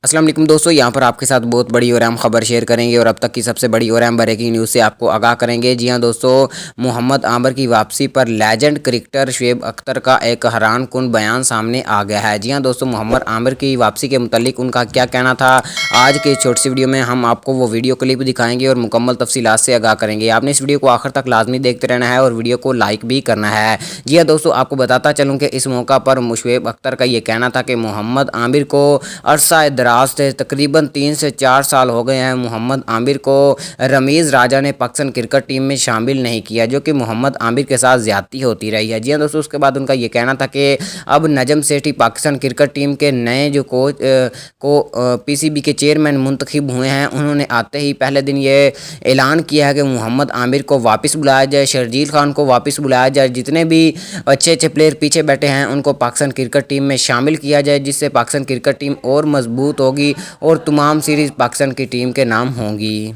अस्सलाम वालेकुम दोस्तों, यहाँ पर आपके साथ बहुत बड़ी और अहम खबर शेयर करेंगे और अब तक की सबसे बड़ी और अहम ब्रेकिंग न्यूज़ से आपको आगाह करेंगे। जी हाँ दोस्तों, मोहम्मद आमिर की वापसी पर लेजेंड क्रिकेटर शुएब अख्तर का एक हैरानकुन बयान सामने आ गया है। जी हाँ दोस्तों, मोहम्मद आमिर की वापसी के मुतालिक उनका क्या कहना था, आज के छोटी सी वीडियो में हम आपको वो वीडियो क्लिप दिखाएंगे और मुकम्मल तफसीलात से आगाह करेंगे। आपने इस वीडियो को आखिर तक लाजमी देखते रहना है और वीडियो को लाइक भी करना है। जी हाँ दोस्तों, आपको बताता चलूँ कि इस मौका पर शुएब अख्तर का ये कहना था कि मोहम्मद आमिर को अरसा दराज से तकरीबन 3 से 4 साल हो गए हैं मोहम्मद आमिर को रमीज़ राजा ने पाकिस्तान क्रिकेट टीम में शामिल नहीं किया, जो कि मोहम्मद आमिर के साथ ज़्यादती होती रही है। जी हाँ दोस्तों, उसके बाद उनका ये कहना था कि अब नजम सेठी पाकिस्तान क्रिकेट टीम के नए जो कोच पीसीबी के चेयरमैन मुंतखब हुए हैं। उन्होंने आते ही पहले दिन ये ऐलान किया है कि मोहम्मद आमिर को वापस बुलाया जाए, शर्जील खान को वापस बुलाया जाए, जितने भी अच्छे अच्छे प्लेयर पीछे बैठे हैं उनको पाकिस्तान क्रिकेट टीम में शामिल किया जाए, जिससे पाकिस्तान क्रिकेट टीम और मजबूत होगी और तमाम सीरीज़ पाकिस्तान की टीम के नाम होंगी।